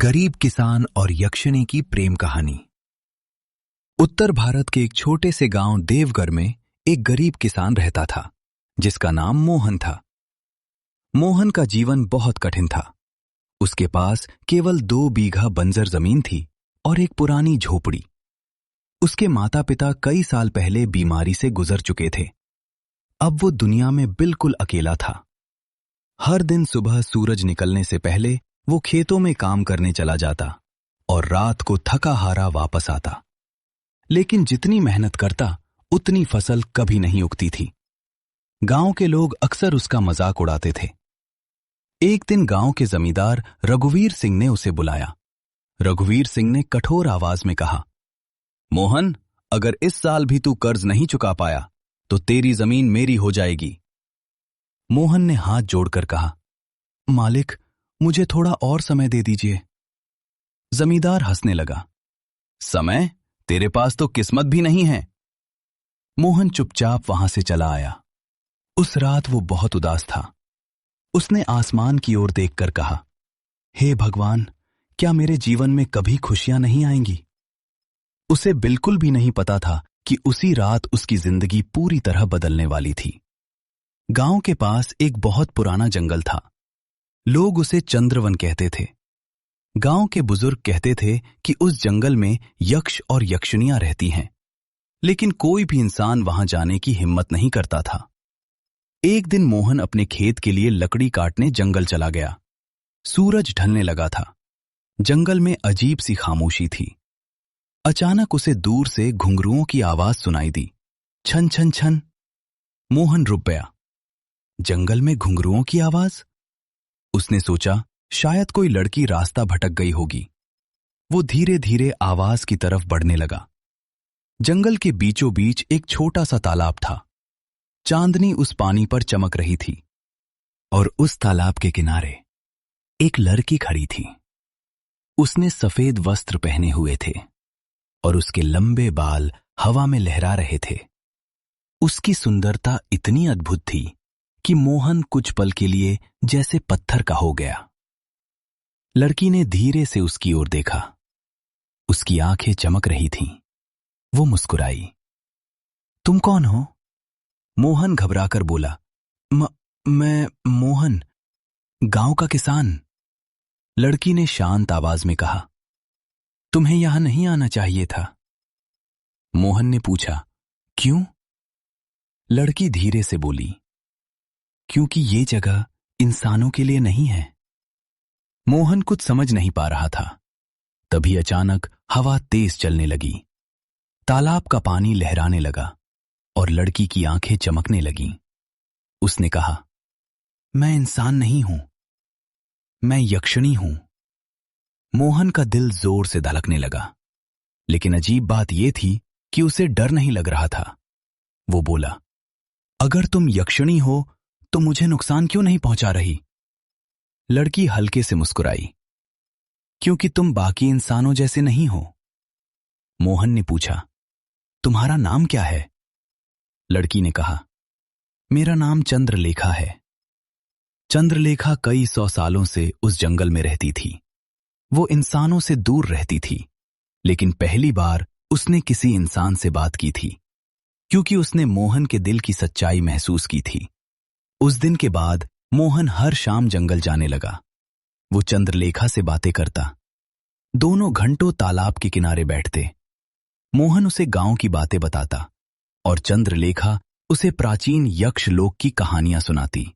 गरीब किसान और यक्षिणी की प्रेम कहानी। उत्तर भारत के एक छोटे से गांव देवघर में एक गरीब किसान रहता था जिसका नाम मोहन था। मोहन का जीवन बहुत कठिन था। उसके पास केवल 2 बीघा बंजर जमीन थी और एक पुरानी झोपड़ी। उसके माता पिता कई साल पहले बीमारी से गुजर चुके थे। अब वो दुनिया में बिल्कुल अकेला था। हर दिन सुबह सूरज निकलने से पहले वो खेतों में काम करने चला जाता और रात को थका हारा वापस आता। लेकिन जितनी मेहनत करता उतनी फसल कभी नहीं उगती थी। गांव के लोग अक्सर उसका मजाक उड़ाते थे। एक दिन गांव के जमींदार रघुवीर सिंह ने उसे बुलाया। रघुवीर सिंह ने कठोर आवाज में कहा, मोहन, अगर इस साल भी तू कर्ज नहीं चुका पाया तो तेरी जमीन मेरी हो जाएगी। मोहन ने हाथ जोड़कर कहा, मालिक, मुझे थोड़ा और समय दे दीजिए। जमींदार हंसने लगा, समय? तेरे पास तो किस्मत भी नहीं है। मोहन चुपचाप वहां से चला आया। उस रात वो बहुत उदास था। उसने आसमान की ओर देखकर कहा, हे भगवान, क्या मेरे जीवन में कभी खुशियां नहीं आएंगी? उसे बिल्कुल भी नहीं पता था कि उसी रात उसकी जिंदगी पूरी तरह बदलने वाली थी। गांव के पास एक बहुत पुराना जंगल था। लोग उसे चंद्रवन कहते थे। गांव के बुजुर्ग कहते थे कि उस जंगल में यक्ष और यक्षिणियां रहती हैं, लेकिन कोई भी इंसान वहां जाने की हिम्मत नहीं करता था। एक दिन मोहन अपने खेत के लिए लकड़ी काटने जंगल चला गया। सूरज ढलने लगा था। जंगल में अजीब सी खामोशी थी। अचानक उसे दूर से घुंघरुओं की आवाज सुनाई दी, छन छन छन। मोहन रुक गया। जंगल में घुंघरुओं की आवाज? उसने सोचा शायद कोई लड़की रास्ता भटक गई होगी। वो धीरे धीरे आवाज की तरफ बढ़ने लगा। जंगल के बीचों बीच एक छोटा सा तालाब था। चांदनी उस पानी पर चमक रही थी और उस तालाब के किनारे एक लड़की खड़ी थी। उसने सफेद वस्त्र पहने हुए थे और उसके लंबे बाल हवा में लहरा रहे थे। उसकी सुंदरता इतनी अद्भुत थी कि मोहन कुछ पल के लिए जैसे पत्थर का हो गया। लड़की ने धीरे से उसकी ओर देखा। उसकी आंखें चमक रही थीं। वो मुस्कुराई। तुम कौन हो? मोहन घबराकर बोला, मैं मोहन, गांव का किसान। लड़की ने शांत आवाज में कहा, तुम्हें यहां नहीं आना चाहिए था। मोहन ने पूछा, क्यों? लड़की धीरे से बोली, क्योंकि ये जगह इंसानों के लिए नहीं है। मोहन कुछ समझ नहीं पा रहा था। तभी अचानक हवा तेज चलने लगी। तालाब का पानी लहराने लगा और लड़की की आंखें चमकने लगीं। उसने कहा, मैं इंसान नहीं हूं, मैं यक्षिणी हूं। मोहन का दिल जोर से धड़कने लगा। लेकिन अजीब बात यह थी कि उसे डर नहीं लग रहा था। वो बोला, अगर तुम यक्षिणी हो तो मुझे नुकसान क्यों नहीं पहुंचा रही? लड़की हल्के से मुस्कुराई, क्योंकि तुम बाकी इंसानों जैसे नहीं हो। मोहन ने पूछा, तुम्हारा नाम क्या है? लड़की ने कहा, मेरा नाम चंद्रलेखा है। चंद्रलेखा कई 100 सालों से उस जंगल में रहती थी। वो इंसानों से दूर रहती थी, लेकिन पहली बार उसने किसी इंसान से बात की थी, क्योंकि उसने मोहन के दिल की सच्चाई महसूस की थी। उस दिन के बाद मोहन हर शाम जंगल जाने लगा। वो चंद्रलेखा से बातें करता। दोनों घंटों तालाब के किनारे बैठते। मोहन उसे गांव की बातें बताता और चंद्रलेखा उसे प्राचीन यक्ष लोक की कहानियां सुनाती।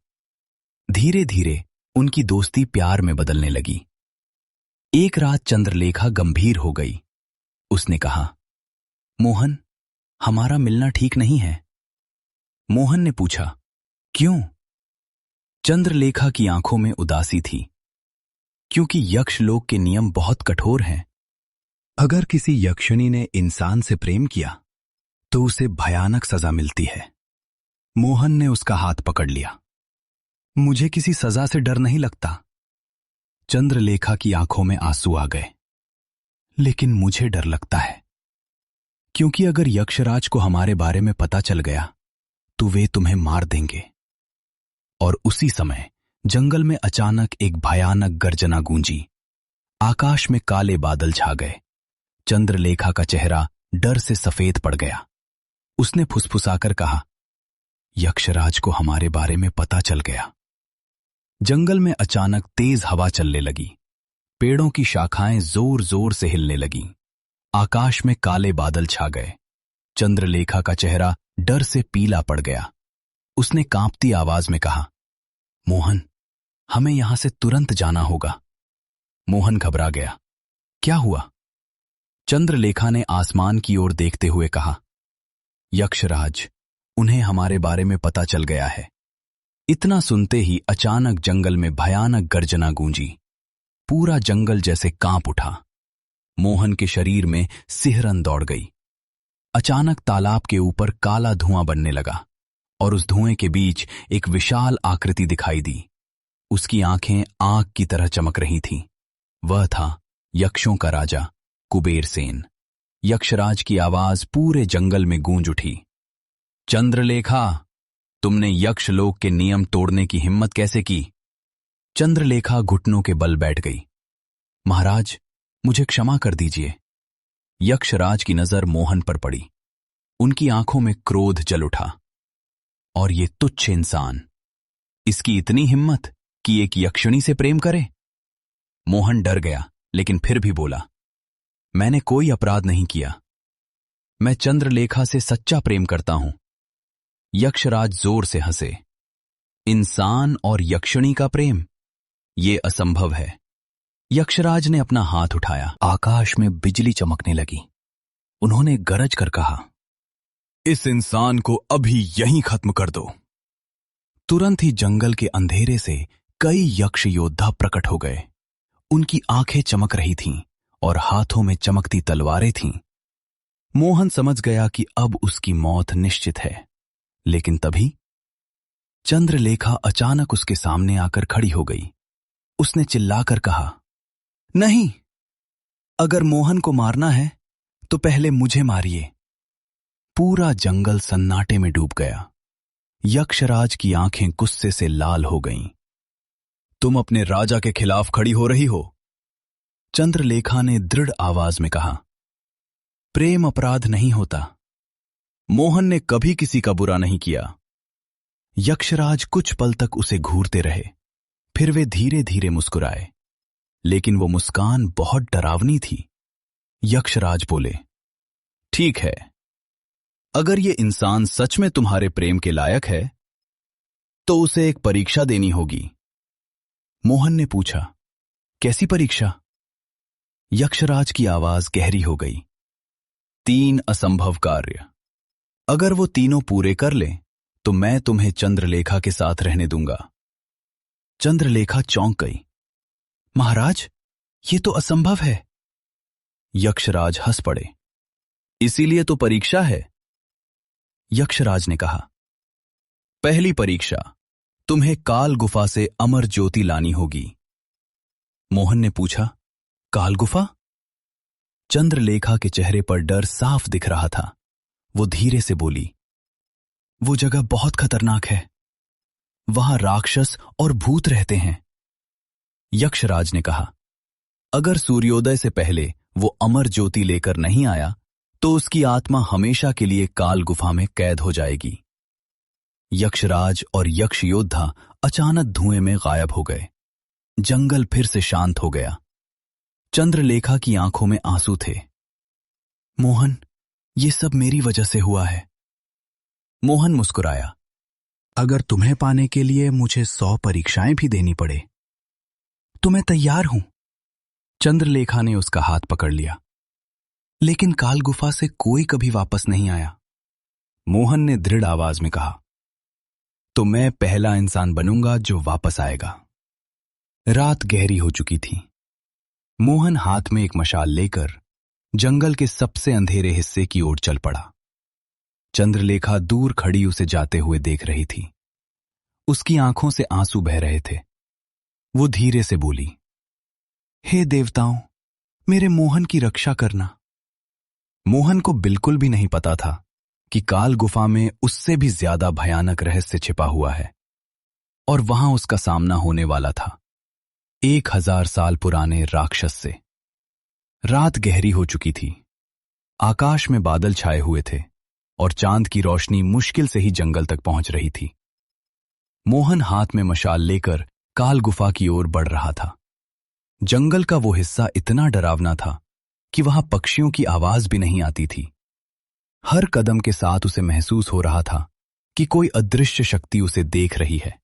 धीरे धीरे उनकी दोस्ती प्यार में बदलने लगी। एक रात चंद्रलेखा गंभीर हो गई। उसने कहा, मोहन, हमारा मिलना ठीक नहीं है। मोहन ने पूछा, क्यों? चंद्रलेखा की आंखों में उदासी थी, क्योंकि यक्ष लोक के नियम बहुत कठोर हैं। अगर किसी यक्षिणी ने इंसान से प्रेम किया तो उसे भयानक सजा मिलती है। मोहन ने उसका हाथ पकड़ लिया। मुझे किसी सजा से डर नहीं लगता। चंद्रलेखा की आंखों में आंसू आ गए। लेकिन मुझे डर लगता है, क्योंकि अगर यक्षराज को हमारे बारे में पता चल गया तो वे तुम्हें मार देंगे। और उसी समय जंगल में अचानक एक भयानक गर्जना गूंजी। आकाश में काले बादल छा गए। चंद्रलेखा का चेहरा डर से सफेद पड़ गया। उसने फुसफुसाकर कहा, यक्षराज को हमारे बारे में पता चल गया। जंगल में अचानक तेज हवा चलने लगी। पेड़ों की शाखाएं जोर जोर से हिलने लगीं। आकाश में काले बादल छा गए। चंद्रलेखा का चेहरा डर से पीला पड़ गया। उसने कांपती आवाज में कहा, मोहन, हमें यहां से तुरंत जाना होगा। मोहन घबरा गया। क्या हुआ? चंद्रलेखा ने आसमान की ओर देखते हुए कहा, यक्षराज, उन्हें हमारे बारे में पता चल गया है। इतना सुनते ही अचानक जंगल में भयानक गर्जना गूंजी। पूरा जंगल जैसे कांप उठा। मोहन के शरीर में सिहरन दौड़ गई। अचानक तालाब के ऊपर काला धुआं बनने लगा और उस धुएं के बीच एक विशाल आकृति दिखाई दी। उसकी आंखें आग की तरह चमक रही थीं। वह था यक्षों का राजा कुबेर सेन। यक्षराज की आवाज पूरे जंगल में गूंज उठी। चंद्रलेखा, तुमने यक्षलोक के नियम तोड़ने की हिम्मत कैसे की? चंद्रलेखा घुटनों के बल बैठ गई। महाराज, मुझे क्षमा कर दीजिए। यक्षराज की नजर मोहन पर पड़ी। उनकी आंखों में क्रोध जल उठा। और ये तुच्छ इंसान, इसकी इतनी हिम्मत कि एक यक्षिणी से प्रेम करे? मोहन डर गया, लेकिन फिर भी बोला, मैंने कोई अपराध नहीं किया। मैं चंद्रलेखा से सच्चा प्रेम करता हूं। यक्षराज जोर से हंसे। इंसान और यक्षिणी का प्रेम? ये असंभव है। यक्षराज ने अपना हाथ उठाया। आकाश में बिजली चमकने लगी। उन्होंने गरज कर कहा, इस इंसान को अभी यहीं खत्म कर दो। तुरंत ही जंगल के अंधेरे से कई यक्ष योद्धा प्रकट हो गए। उनकी आंखें चमक रही थीं और हाथों में चमकती तलवारें थीं। मोहन समझ गया कि अब उसकी मौत निश्चित है। लेकिन तभी चंद्रलेखा अचानक उसके सामने आकर खड़ी हो गई। उसने चिल्लाकर कहा, नहीं, अगर मोहन को मारना है तो पहले मुझे मारिए। पूरा जंगल सन्नाटे में डूब गया। यक्षराज की आंखें गुस्से से लाल हो गईं। तुम अपने राजा के खिलाफ खड़ी हो रही हो? चंद्रलेखा ने दृढ़ आवाज में कहा, प्रेम अपराध नहीं होता। मोहन ने कभी किसी का बुरा नहीं किया। यक्षराज कुछ पल तक उसे घूरते रहे। फिर वे धीरे धीरे मुस्कुराए, लेकिन वो मुस्कान बहुत डरावनी थी। यक्षराज बोले, ठीक है, अगर ये इंसान सच में तुम्हारे प्रेम के लायक है तो उसे एक परीक्षा देनी होगी। मोहन ने पूछा, कैसी परीक्षा? यक्षराज की आवाज गहरी हो गई। 3 असंभव कार्य। अगर वो तीनों पूरे कर लें तो मैं तुम्हें चंद्रलेखा के साथ रहने दूंगा। चंद्रलेखा चौंक गई। महाराज, ये तो असंभव है। यक्षराज हंस पड़े। इसीलिए तो परीक्षा है। यक्षराज ने कहा, पहली परीक्षा, तुम्हें काल गुफा से अमर ज्योति लानी होगी। मोहन ने पूछा, काल गुफा? चंद्रलेखा के चेहरे पर डर साफ दिख रहा था। वो धीरे से बोली, वो जगह बहुत खतरनाक है। वहां राक्षस और भूत रहते हैं। यक्षराज ने कहा, अगर सूर्योदय से पहले वो अमर ज्योति लेकर नहीं आया तो उसकी आत्मा हमेशा के लिए काल गुफा में कैद हो जाएगी। यक्षराज और यक्ष योद्धा अचानक धुएं में गायब हो गए। जंगल फिर से शांत हो गया। चंद्रलेखा की आंखों में आंसू थे। मोहन, ये सब मेरी वजह से हुआ है। मोहन मुस्कुराया, अगर तुम्हें पाने के लिए मुझे 100 परीक्षाएं भी देनी पड़े तो मैं तैयार हूं। चंद्रलेखा ने उसका हाथ पकड़ लिया। लेकिन काल गुफा से कोई कभी वापस नहीं आया। मोहन ने दृढ़ आवाज में कहा, तो मैं पहला इंसान बनूंगा जो वापस आएगा। रात गहरी हो चुकी थी। मोहन हाथ में एक मशाल लेकर जंगल के सबसे अंधेरे हिस्से की ओर चल पड़ा। चंद्रलेखा दूर खड़ी उसे जाते हुए देख रही थी। उसकी आंखों से आंसू बह रहे थे। वो धीरे से बोली, हे देवताओं, मेरे मोहन की रक्षा करना। मोहन को बिल्कुल भी नहीं पता था कि काल गुफा में उससे भी ज्यादा भयानक रहस्य छिपा हुआ है और वहां उसका सामना होने वाला था। 1000 साल पुराने राक्षस से। रात गहरी हो चुकी थी। आकाश में बादल छाए हुए थे और चांद की रोशनी मुश्किल से ही जंगल तक पहुंच रही थी। मोहन हाथ में मशाल लेकर काल गुफा की ओर बढ़ रहा था। जंगल का वो हिस्सा इतना डरावना था कि वहां पक्षियों की आवाज भी नहीं आती थी। हर कदम के साथ उसे महसूस हो रहा था कि कोई अदृश्य शक्ति उसे देख रही है।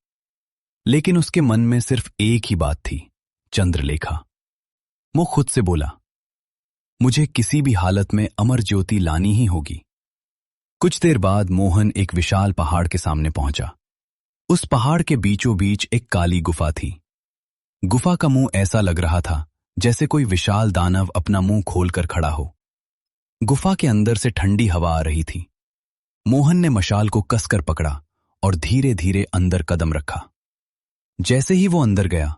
लेकिन उसके मन में सिर्फ एक ही बात थी, चंद्रलेखा। वो खुद से बोला, मुझे किसी भी हालत में अमर ज्योति लानी ही होगी। कुछ देर बाद मोहन एक विशाल पहाड़ के सामने पहुंचा। उस पहाड़ के बीचों बीच एक काली गुफा थी। गुफा का मुंह ऐसा लग रहा था जैसे कोई विशाल दानव अपना मुंह खोलकर खड़ा हो। गुफा के अंदर से ठंडी हवा आ रही थी। मोहन ने मशाल को कसकर पकड़ा और धीरे धीरे अंदर कदम रखा। जैसे ही वो अंदर गया,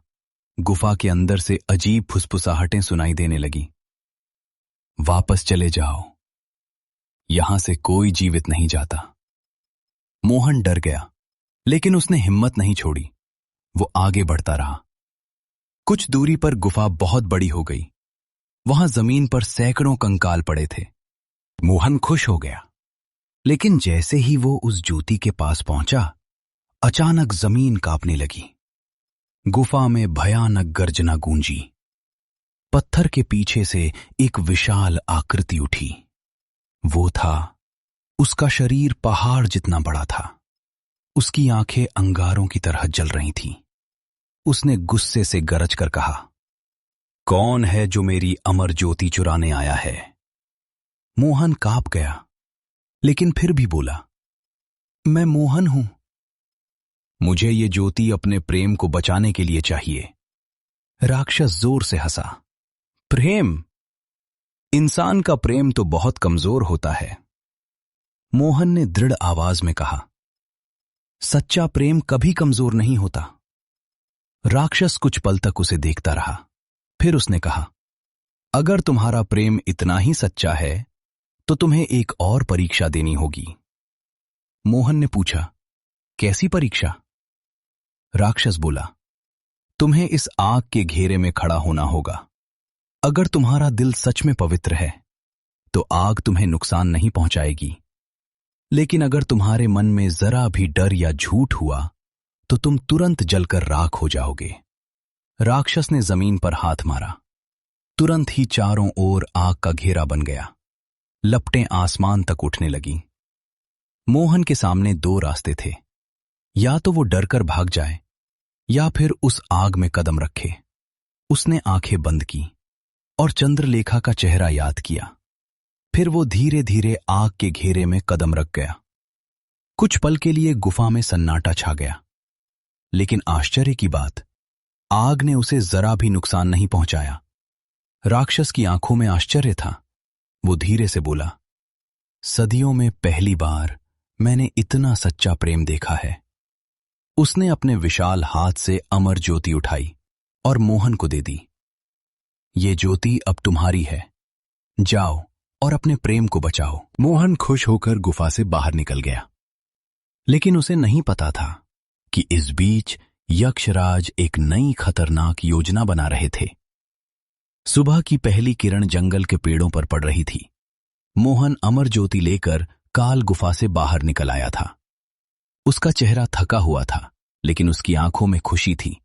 गुफा के अंदर से अजीब फुसफुसाहटें सुनाई देने लगी। वापस चले जाओ, यहां से कोई जीवित नहीं जाता। मोहन डर गया, लेकिन उसने हिम्मत नहीं छोड़ी। वो आगे बढ़ता रहा। कुछ दूरी पर गुफा बहुत बड़ी हो गई। वहां जमीन पर सैकड़ों कंकाल पड़े थे। मोहन खुश हो गया, लेकिन जैसे ही वो उस ज्योति के पास पहुंचा, अचानक जमीन कांपने लगी। गुफा में भयानक गर्जना गूंजी। पत्थर के पीछे से एक विशाल आकृति उठी। वो था, उसका शरीर पहाड़ जितना बड़ा था। उसकी आंखें अंगारों की तरह जल रही थीं। उसने गुस्से से गरज कर कहा, कौन है जो मेरी अमर ज्योति चुराने आया है? मोहन कांप गया, लेकिन फिर भी बोला, मैं मोहन हूं। मुझे ये ज्योति अपने प्रेम को बचाने के लिए चाहिए। राक्षस जोर से हंसा। प्रेम? इंसान का प्रेम तो बहुत कमजोर होता है। मोहन ने दृढ़ आवाज में कहा, सच्चा प्रेम कभी कमजोर नहीं होता। राक्षस कुछ पल तक उसे देखता रहा। फिर उसने कहा, अगर तुम्हारा प्रेम इतना ही सच्चा है तो तुम्हें एक और परीक्षा देनी होगी। मोहन ने पूछा, कैसी परीक्षा? राक्षस बोला, तुम्हें इस आग के घेरे में खड़ा होना होगा। अगर तुम्हारा दिल सच में पवित्र है तो आग तुम्हें नुकसान नहीं पहुंचाएगी, लेकिन अगर तुम्हारे मन में जरा भी डर या झूठ हुआ तो तुम तुरंत जलकर राख हो जाओगे। राक्षस ने जमीन पर हाथ मारा। तुरंत ही चारों ओर आग का घेरा बन गया। लपटें आसमान तक उठने लगीं। मोहन के सामने दो रास्ते थे, या तो वो डरकर भाग जाए या फिर उस आग में कदम रखे। उसने आंखें बंद की और चंद्रलेखा का चेहरा याद किया। फिर वो धीरे धीरे आग के घेरे में कदम रख गया। कुछ पल के लिए गुफा में सन्नाटा छा गया, लेकिन आश्चर्य की बात, आग ने उसे जरा भी नुकसान नहीं पहुंचाया। राक्षस की आंखों में आश्चर्य था। वो धीरे से बोला, सदियों में पहली बार मैंने इतना सच्चा प्रेम देखा है। उसने अपने विशाल हाथ से अमर ज्योति उठाई और मोहन को दे दी। ये ज्योति अब तुम्हारी है, जाओ और अपने प्रेम को बचाओ। मोहन खुश होकर गुफा से बाहर निकल गया, लेकिन उसे नहीं पता था कि इस बीच यक्षराज एक नई खतरनाक योजना बना रहे थे। सुबह की पहली किरण जंगल के पेड़ों पर पड़ रही थी। मोहन अमर ज्योति लेकर काल गुफा से बाहर निकल आया था। उसका चेहरा थका हुआ था, लेकिन उसकी आंखों में खुशी थी।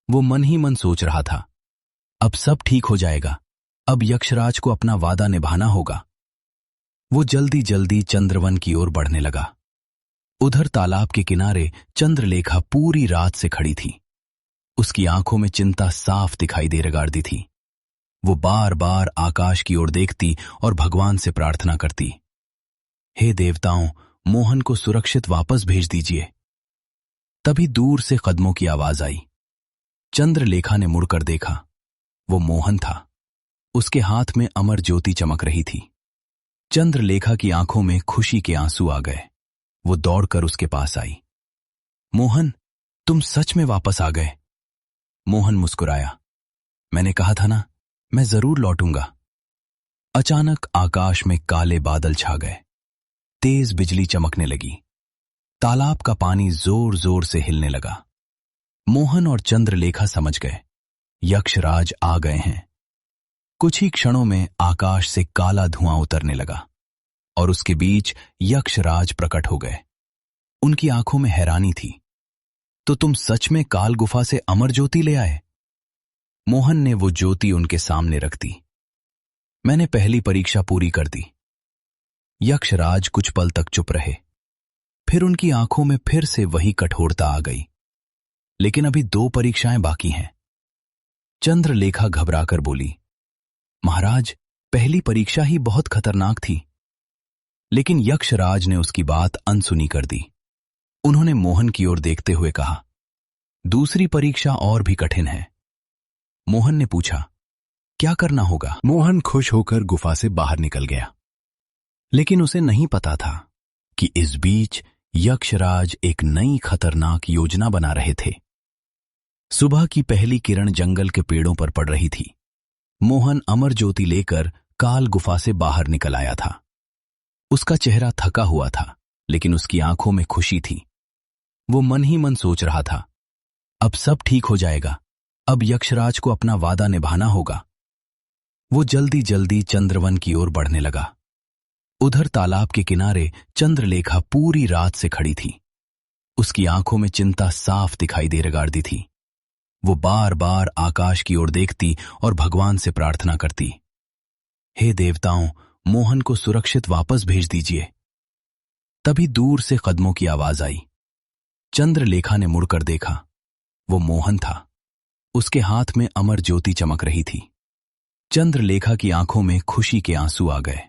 वो मन ही मन सोच रहा था, अब सब ठीक हो जाएगा। अब यक्षराज को अपना वादा निभाना होगा। वो जल्दी जल्दी चंद्रवन की ओर बढ़ने लगा। उधर तालाब के किनारे चंद्रलेखा पूरी रात से खड़ी थी। उसकी आंखों में चिंता साफ दिखाई दे रगाड़ती थी। वो बार बार आकाश की ओर देखती और भगवान से प्रार्थना करती, हे देवताओं, मोहन को सुरक्षित वापस भेज दीजिए। तभी दूर से कदमों की आवाज आई। चंद्रलेखा ने मुड़कर देखा। वो मोहन था। उसके हाथ में अमर ज्योति चमक रही थी। चंद्रलेखा की आंखों में खुशी के आंसू आ गए। वो दौड़कर उसके पास आई। मोहन, तुम सच में वापस आ गए। मोहन मुस्कुराया। मैंने कहा था ना, मैं जरूर लौटूंगा। अचानक आकाश में काले बादल छा गए। तेज बिजली चमकने लगी। तालाब का पानी जोर जोर से हिलने लगा। मोहन और चंद्रलेखा समझ गए, यक्षराज आ गए हैं। कुछ ही क्षणों में आकाश से काला धुआं उतरने लगा और उसके बीच यक्षराज प्रकट हो गए। उनकी आंखों में हैरानी थी। तो तुम सच में काल गुफा से अमर ज्योति ले आए? मोहन ने वो ज्योति उनके सामने रख दी। मैंने पहली परीक्षा पूरी कर दी। यक्षराज कुछ पल तक चुप रहे। फिर उनकी आंखों में फिर से वही कठोरता आ गई। लेकिन अभी 2 परीक्षाएं बाकी हैं। चंद्रलेखा घबराकर बोली, महाराज, पहली परीक्षा ही बहुत खतरनाक थी। लेकिन यक्षराज ने उसकी बात अनसुनी कर दी। उन्होंने मोहन की ओर देखते हुए कहा, दूसरी परीक्षा और भी कठिन है। मोहन ने पूछा, क्या करना होगा? मोहन खुश होकर गुफा से बाहर निकल गया। लेकिन उसे नहीं पता था कि इस बीच यक्षराज एक नई खतरनाक योजना बना रहे थे। सुबह की पहली किरण जंगल के पेड़ों पर पड़ रही थी। मोहन अमर ज्योति लेकर काल गुफा से बाहर निकल आया था। उसका चेहरा थका हुआ था, लेकिन उसकी आंखों में खुशी थी। वो मन ही मन सोच रहा था, अब सब ठीक हो जाएगा। अब यक्षराज को अपना वादा निभाना होगा। वो जल्दी जल्दी चंद्रवन की ओर बढ़ने लगा। उधर तालाब के किनारे चंद्रलेखा पूरी रात से खड़ी थी। उसकी आंखों में चिंता साफ दिखाई दे रगाड़ती थी। वो बार बार आकाश की ओर देखती और भगवान से प्रार्थना करती, हे देवताओं, मोहन को सुरक्षित वापस भेज दीजिए। तभी दूर से कदमों की आवाज आई। चंद्रलेखा ने मुड़कर देखा। वो मोहन था। उसके हाथ में अमर ज्योति चमक रही थी। चंद्रलेखा की आंखों में खुशी के आंसू आ गए।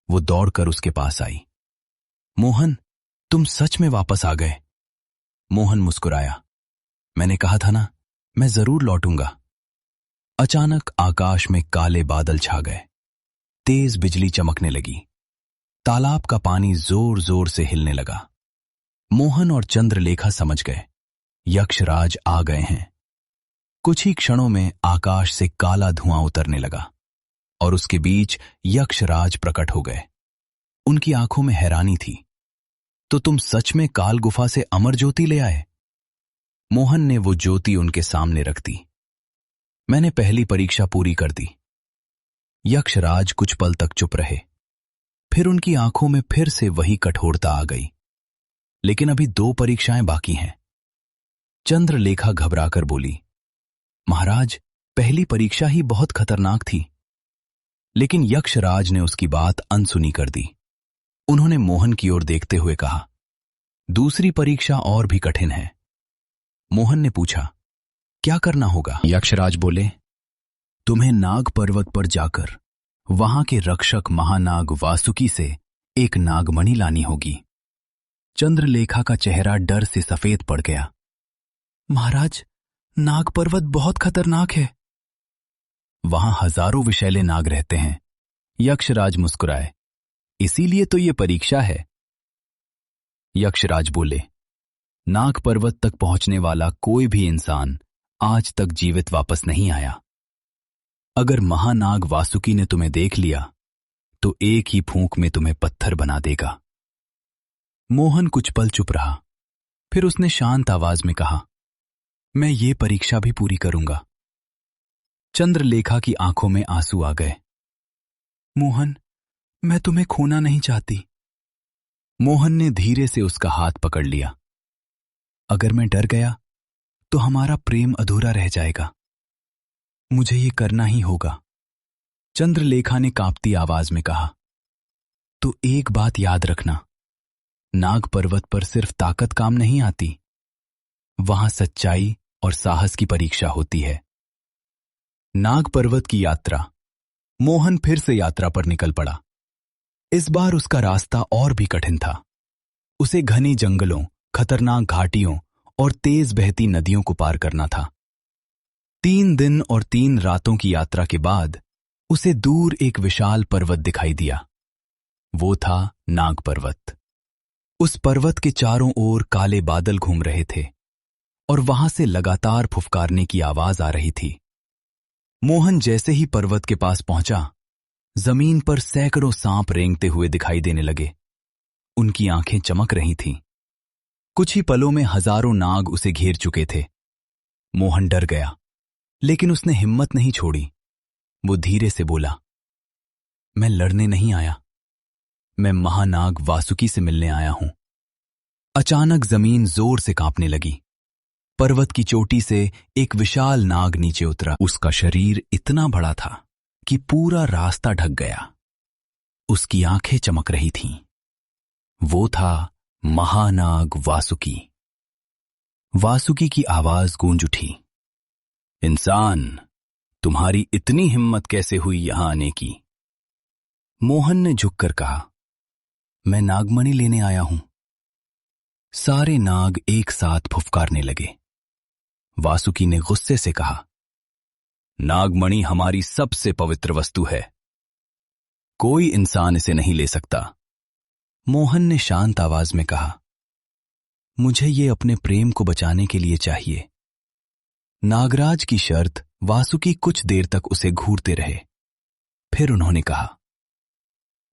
वो दौड़कर उसके पास आई। मोहन, तुम सच में वापस आ गए। मोहन मुस्कुराया। मैंने कहा था ना, मैं जरूर लौटूंगा। अचानक आकाश में काले बादल छा गए। तेज बिजली चमकने लगी। तालाब का पानी जोर जोर से हिलने लगा। मोहन और चंद्रलेखा समझ गए, यक्षराज आ गए हैं। कुछ ही क्षणों में आकाश से काला धुआं उतरने लगा और उसके बीच यक्षराज प्रकट हो गए। उनकी आंखों में हैरानी थी। तो तुम सच में काल गुफा से अमर ज्योति ले आए? मोहन ने वो ज्योति उनके सामने रख दी। मैंने पहली परीक्षा पूरी कर दी। यक्षराज कुछ पल तक चुप रहे। फिर उनकी आंखों में फिर से वही कठोरता आ गई। लेकिन अभी 2 परीक्षाएं बाकी हैं। चंद्रलेखा घबराकर बोली, महाराज, पहली परीक्षा ही बहुत खतरनाक थी। लेकिन यक्षराज ने उसकी बात अनसुनी कर दी। उन्होंने मोहन की ओर देखते हुए कहा, दूसरी परीक्षा और भी कठिन है। मोहन ने पूछा, क्या करना होगा? यक्षराज बोले, तुम्हें नाग पर्वत पर जाकर वहां के रक्षक महानाग वासुकी से एक नागमणि लानी होगी। चंद्रलेखा का चेहरा डर से सफेद पड़ गया। महाराज, नाग पर्वत बहुत खतरनाक है। वहां हजारों विषैले नाग रहते हैं। यक्षराज मुस्कुराए, इसीलिए तो ये परीक्षा है। यक्षराज बोले, नाग पर्वत तक पहुंचने वाला कोई भी इंसान आज तक जीवित वापस नहीं आया। अगर महानाग वासुकी ने तुम्हें देख लिया तो एक ही फूंक में तुम्हें पत्थर बना देगा। मोहन कुछ पल चुप रहा। फिर उसने शांत आवाज में कहा, मैं ये परीक्षा भी पूरी करूंगा। चंद्रलेखा की आंखों में आंसू आ गए। मोहन, मैं तुम्हें खोना नहीं चाहती। मोहन ने धीरे से उसका हाथ पकड़ लिया। अगर मैं डर गया तो हमारा प्रेम अधूरा रह जाएगा। मुझे ये करना ही होगा। चंद्रलेखा ने कांपती आवाज में कहा, तो एक बात याद रखना, नाग पर्वत पर सिर्फ ताकत काम नहीं आती, वहां सच्चाई और साहस की परीक्षा होती है। नाग पर्वत की यात्रा। मोहन फिर से यात्रा पर निकल पड़ा। इस बार उसका रास्ता और भी कठिन था। उसे घने जंगलों, खतरनाक घाटियों और तेज बहती नदियों को पार करना था। 3 दिन और 3 रातों की यात्रा के बाद उसे दूर एक विशाल पर्वत दिखाई दिया। वो था नाग पर्वत। उस पर्वत के चारों ओर काले बादल घूम रहे थे और वहां से लगातार फुफकारने की आवाज आ रही थी। मोहन जैसे ही पर्वत के पास पहुंचा, जमीन पर सैकड़ों सांप रेंगते हुए दिखाई देने लगे। उनकी आंखें चमक रही थीं। कुछ ही पलों में हजारों नाग उसे घेर चुके थे। मोहन डर गया। लेकिन उसने हिम्मत नहीं छोड़ी। वो धीरे से बोला, मैं लड़ने नहीं आया, मैं महानाग वासुकी से मिलने आया हूं। अचानक जमीन जोर से कांपने लगी। पर्वत की चोटी से एक विशाल नाग नीचे उतरा। उसका शरीर इतना बड़ा था कि पूरा रास्ता ढक गया। उसकी आंखें चमक रही थीं। वो था महानाग वासुकी। वासुकी की आवाज गूंज उठी, इंसान, तुम्हारी इतनी हिम्मत कैसे हुई यहां आने की? मोहन ने झुककर कहा, मैं नागमणि लेने आया हूं। सारे नाग एक साथ फुफकारने लगे। वासुकी ने गुस्से से कहा, नागमणि हमारी सबसे पवित्र वस्तु है, कोई इंसान इसे नहीं ले सकता। मोहन ने शांत आवाज में कहा, मुझे ये अपने प्रेम को बचाने के लिए चाहिए। नागराज की शर्त वासुकी कुछ देर तक उसे घूरते रहे। फिर उन्होंने कहा,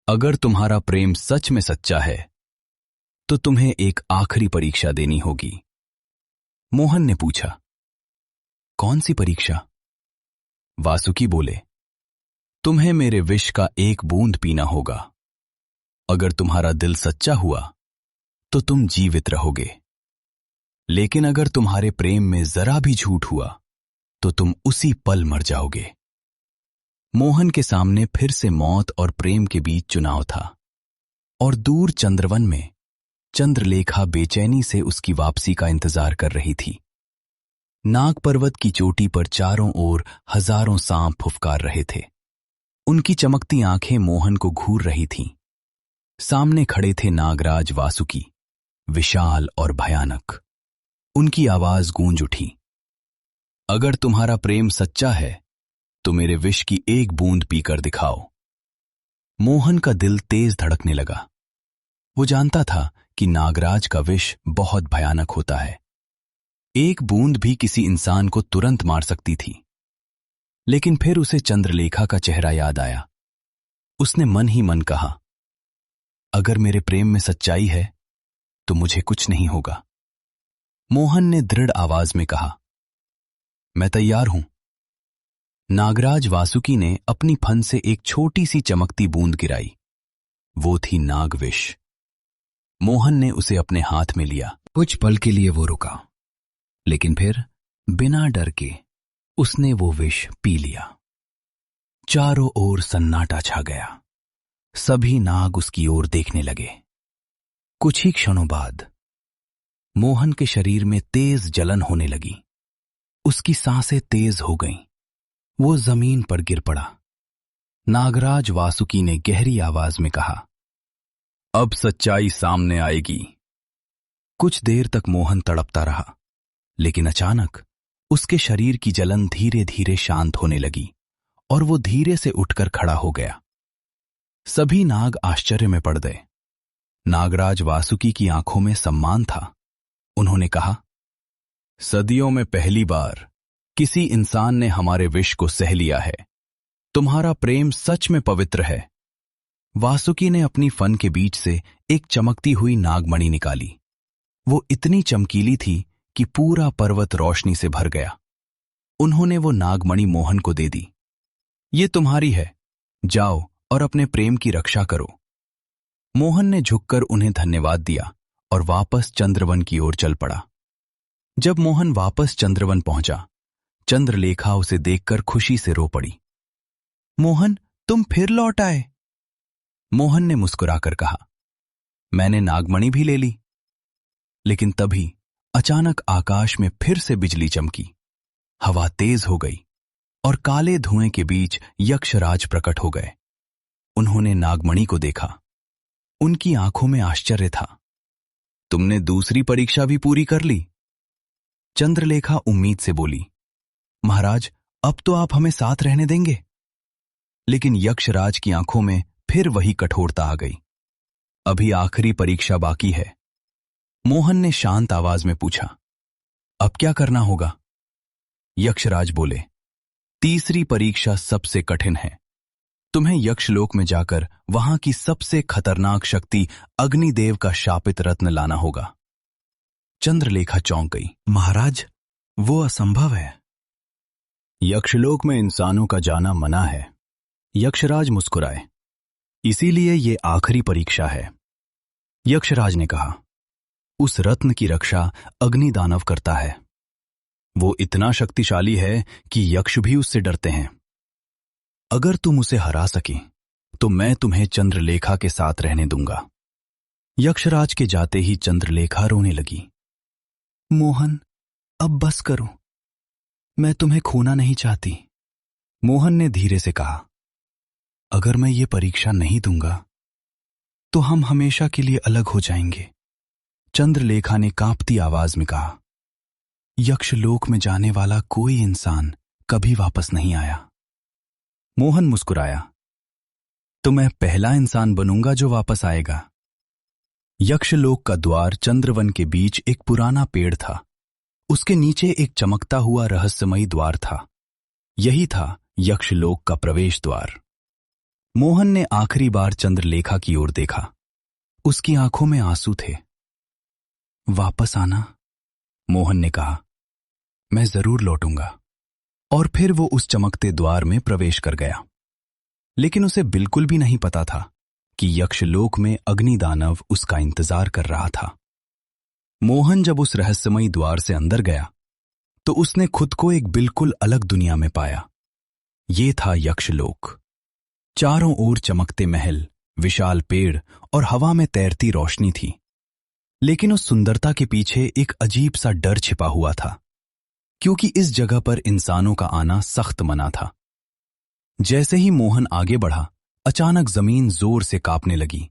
अगर तुम्हारा प्रेम सच में सच्चा है तो तुम्हें एक आखिरी परीक्षा देनी होगी। मोहन ने पूछा, कौन सी परीक्षा? वासुकी बोले, तुम्हें मेरे विष का एक बूंद पीना होगा। अगर तुम्हारा दिल सच्चा हुआ तो तुम जीवित रहोगे, लेकिन अगर तुम्हारे प्रेम में जरा भी झूठ हुआ तो तुम उसी पल मर जाओगे। मोहन के सामने फिर से मौत और प्रेम के बीच चुनाव था, और दूर चंद्रवन में चंद्रलेखा बेचैनी से उसकी वापसी का इंतजार कर रही थी। नाग पर्वत की चोटी पर चारों ओर हजारों सांप फुफकार रहे थे। उनकी चमकती आंखें मोहन को घूर रही थीं। सामने खड़े थे नागराज वासुकी, विशाल और भयानक। उनकी आवाज गूंज उठी, अगर तुम्हारा प्रेम सच्चा है तो मेरे विष की एक बूंद पीकर दिखाओ। मोहन का दिल तेज धड़कने लगा। वो जानता था कि नागराज का विष बहुत भयानक होता है। एक बूंद भी किसी इंसान को तुरंत मार सकती थी। लेकिन फिर उसे चंद्रलेखा का चेहरा याद आया। उसने मन ही मन कहा, अगर मेरे प्रेम में सच्चाई है तो मुझे कुछ नहीं होगा। मोहन ने दृढ़ आवाज में कहा, मैं तैयार हूं। नागराज वासुकी ने अपनी फन से एक छोटी सी चमकती बूंद गिराई। वो थी नागविष। मोहन ने उसे अपने हाथ में लिया। कुछ पल के लिए वो रुका, लेकिन फिर बिना डर के उसने वो विष पी लिया। चारों ओर सन्नाटा छा गया। सभी नाग उसकी ओर देखने लगे। कुछ ही क्षणों बाद मोहन के शरीर में तेज जलन होने लगी। उसकी सांसें तेज हो गईं। वो जमीन पर गिर पड़ा। नागराज वासुकी ने गहरी आवाज में कहा, अब सच्चाई सामने आएगी। कुछ देर तक मोहन तड़पता रहा, लेकिन अचानक उसके शरीर की जलन धीरे धीरे शांत होने लगी और वो धीरे से उठकर खड़ा हो गया। सभी नाग आश्चर्य में पड़ गए। नागराज वासुकी की आंखों में सम्मान था। उन्होंने कहा, सदियों में पहली बार किसी इंसान ने हमारे विष को सह लिया है। तुम्हारा प्रेम सच में पवित्र है। वासुकी ने अपनी फन के बीच से एक चमकती हुई नागमणि निकाली। वो इतनी चमकीली थी कि पूरा पर्वत रोशनी से भर गया। उन्होंने वो नागमणि मोहन को दे दी। ये तुम्हारी है, जाओ और अपने प्रेम की रक्षा करो। मोहन ने झुककर उन्हें धन्यवाद दिया और वापस चंद्रवन की ओर चल पड़ा। जब मोहन वापस चंद्रवन पहुंचा, चंद्रलेखा उसे देखकर खुशी से रो पड़ी। मोहन, तुम फिर लौट आए। मोहन ने मुस्कुराकर कहा, मैंने नागमणि भी ले ली। लेकिन तभी अचानक आकाश में फिर से बिजली चमकी। हवा तेज हो गई और काले धुएं के बीच यक्षराज प्रकट हो गए। उन्होंने नागमणि को देखा। उनकी आंखों में आश्चर्य था। तुमने दूसरी परीक्षा भी पूरी कर ली? चंद्रलेखा उम्मीद से बोली, महाराज, अब तो आप हमें साथ रहने देंगे। लेकिन यक्षराज की आंखों में फिर वही कठोरता आ गई। अभी आखिरी परीक्षा बाकी है। मोहन ने शांत आवाज में पूछा, अब क्या करना होगा? यक्षराज बोले, तीसरी परीक्षा सबसे कठिन है। तुम्हें यक्षलोक में जाकर वहां की सबसे खतरनाक शक्ति अग्निदेव का शापित रत्न लाना होगा। चंद्रलेखा चौंक गई। महाराज, वो असंभव है। यक्षलोक में इंसानों का जाना मना है। यक्षराज मुस्कुराए। इसीलिए ये आखिरी परीक्षा है। यक्षराज ने कहा, उस रत्न की रक्षा अग्निदानव करता है। वो इतना शक्तिशाली है कि यक्ष भी उससे डरते हैं। अगर तुम उसे हरा सके तो मैं तुम्हें चंद्रलेखा के साथ रहने दूंगा। यक्षराज के जाते ही चंद्रलेखा रोने लगी। मोहन, अब बस करो, मैं तुम्हें खोना नहीं चाहती। मोहन ने धीरे से कहा, अगर मैं ये परीक्षा नहीं दूंगा तो हम हमेशा के लिए अलग हो जाएंगे। चंद्रलेखा ने कांपती आवाज में कहा, यक्षलोक में जाने वाला कोई इंसान कभी वापस नहीं आया। मोहन मुस्कुराया, तो मैं पहला इंसान बनूंगा जो वापस आएगा। यक्षलोक का द्वार चंद्रवन के बीच एक पुराना पेड़ था। उसके नीचे एक चमकता हुआ रहस्यमयी द्वार था। यही था यक्षलोक का प्रवेश द्वार। मोहन ने आखिरी बार चंद्रलेखा की ओर देखा। उसकी आंखों में आंसू थे। वापस आना, मोहन ने कहा, मैं जरूर लौटूंगा। और फिर वो उस चमकते द्वार में प्रवेश कर गया। लेकिन उसे बिल्कुल भी नहीं पता था कि यक्षलोक में अग्निदानव उसका इंतजार कर रहा था। मोहन जब उस रहस्यमयी द्वार से अंदर गया तो उसने खुद को एक बिल्कुल अलग दुनिया में पाया। ये था यक्षलोक। चारों ओर चमकते महल, विशाल पेड़ और हवा में तैरती रोशनी थी। लेकिन उस सुंदरता के पीछे एक अजीब सा डर छिपा हुआ था, क्योंकि इस जगह पर इंसानों का आना सख्त मना था। जैसे ही मोहन आगे बढ़ा, अचानक जमीन जोर से कांपने लगी।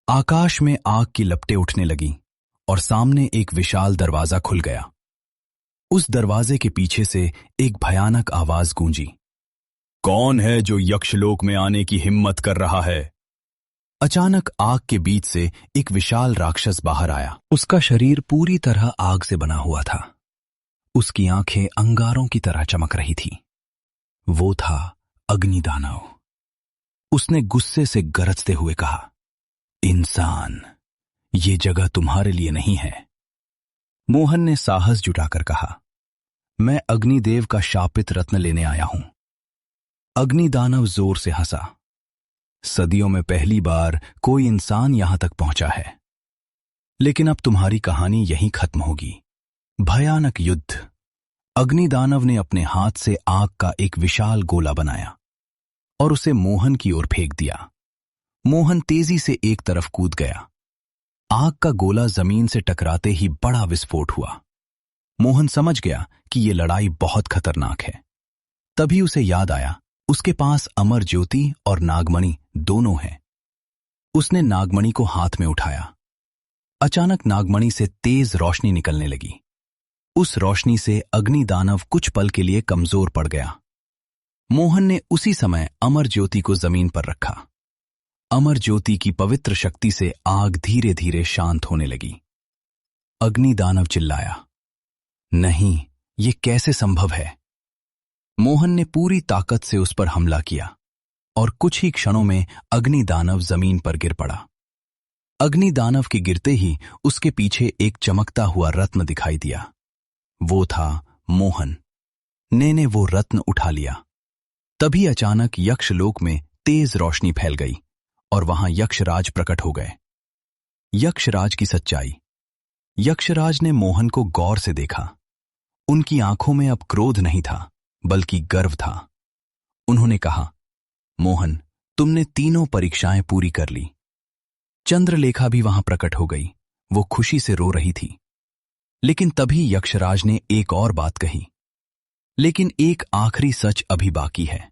आकाश में आग की लपटें उठने लगीं और सामने एक विशाल दरवाजा खुल गया। उस दरवाजे के पीछे से एक भयानक आवाज गूंजी, कौन है जो यक्षलोक में आने की हिम्मत कर रहा है? अचानक आग के बीच से एक विशाल राक्षस बाहर आया। उसका शरीर पूरी तरह आग से बना हुआ था। उसकी आंखें अंगारों की तरह चमक रही थी। वो था अग्निदानव। उसने गुस्से से गरजते हुए कहा, इंसान, ये जगह तुम्हारे लिए नहीं है। मोहन ने साहस जुटाकर कहा, मैं अग्निदेव का शापित रत्न लेने आया हूं। अग्निदानव जोर से हंसा। सदियों में पहली बार कोई इंसान यहां तक पहुंचा है। लेकिन अब तुम्हारी कहानी यहीं खत्म होगी। भयानक युद्ध। अग्निदानव ने अपने हाथ से आग का एक विशाल गोला बनाया और उसे मोहन की ओर फेंक दिया। मोहन तेजी से एक तरफ कूद गया। आग का गोला जमीन से टकराते ही बड़ा विस्फोट हुआ। मोहन समझ गया कि यह लड़ाई बहुत खतरनाक है। तभी उसे याद आया, उसके पास अमर ज्योति और नागमणि दोनों हैं। उसने नागमणि को हाथ में उठाया। अचानक नागमणि से तेज रोशनी निकलने लगी। उस रोशनी से अग्निदानव कुछ पल के लिए कमजोर पड़ गया। मोहन ने उसी समय अमर ज्योति को जमीन पर रखा। अमर ज्योति की पवित्र शक्ति से आग धीरे धीरे शांत होने लगी। अग्निदानव चिल्लाया, नहीं, ये कैसे संभव है? मोहन ने पूरी ताकत से उस पर हमला किया और कुछ ही क्षणों में अग्निदानव जमीन पर गिर पड़ा। अग्निदानव के गिरते ही उसके पीछे एक चमकता हुआ रत्न दिखाई दिया। वो था मोहन। ने वो रत्न उठा लिया। तभी अचानक यक्षलोक में तेज रोशनी फैल गई और वहां यक्षराज प्रकट हो गए। यक्षराज की सच्चाई। यक्षराज ने मोहन को गौर से देखा। उनकी आंखों में अब क्रोध नहीं था, बल्कि गर्व था। उन्होंने कहा, मोहन, तुमने तीनों परीक्षाएं पूरी कर ली। चंद्रलेखा भी वहां प्रकट हो गई। वो खुशी से रो रही थी। लेकिन तभी यक्षराज ने एक और बात कही, लेकिन एक आखिरी सच अभी बाकी है।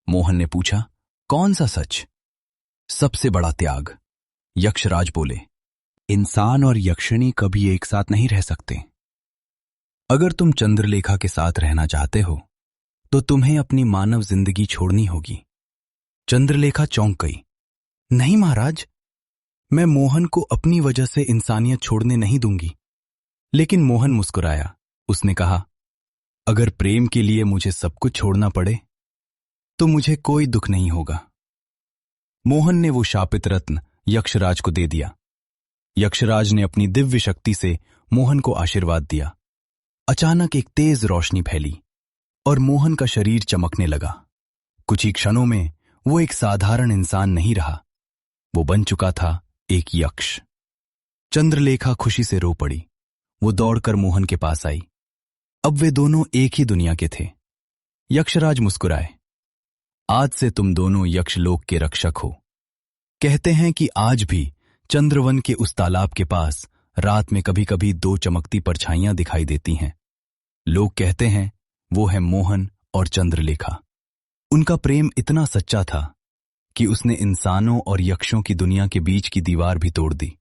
मोहन ने पूछा, कौन सा सच? सबसे बड़ा त्याग। यक्षराज बोले, इंसान और यक्षिणी कभी एक साथ नहीं रह सकते। अगर तुम चंद्रलेखा के साथ रहना चाहते हो तो तुम्हें अपनी मानव जिंदगी छोड़नी होगी। चंद्रलेखा चौंक गई। नहीं महाराज, मैं मोहन को अपनी वजह से इंसानियत छोड़ने नहीं दूंगी। लेकिन मोहन मुस्कुराया। उसने कहा, अगर प्रेम के लिए मुझे सब कुछ छोड़ना पड़े तो मुझे कोई दुख नहीं होगा। मोहन ने वो शापित रत्न यक्षराज को दे दिया। यक्षराज ने अपनी दिव्य शक्ति से मोहन को आशीर्वाद दिया। अचानक एक तेज रोशनी फैली। और मोहन का शरीर चमकने लगा। कुछ ही क्षणों में वो एक साधारण इंसान नहीं रहा, वो बन चुका था एक यक्ष। चंद्रलेखा खुशी से रो पड़ी। वो दौड़कर मोहन के पास आई। अब वे दोनों एक ही दुनिया के थे। यक्षराज मुस्कुराए। आज से तुम दोनों यक्षलोक के रक्षक हो। कहते हैं कि आज भी चंद्रवन के उस तालाब के पास रात में कभी कभी दो चमकती परछाइयां दिखाई देती हैं। लोग कहते हैं वो है मोहन और चंद्रलेखा। उनका प्रेम इतना सच्चा था कि उसने इंसानों और यक्षों की दुनिया के बीच की दीवार भी तोड़ दी।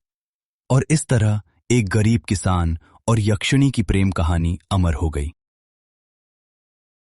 और इस तरह एक गरीब किसान और यक्षिणी की प्रेम कहानी अमर हो गई।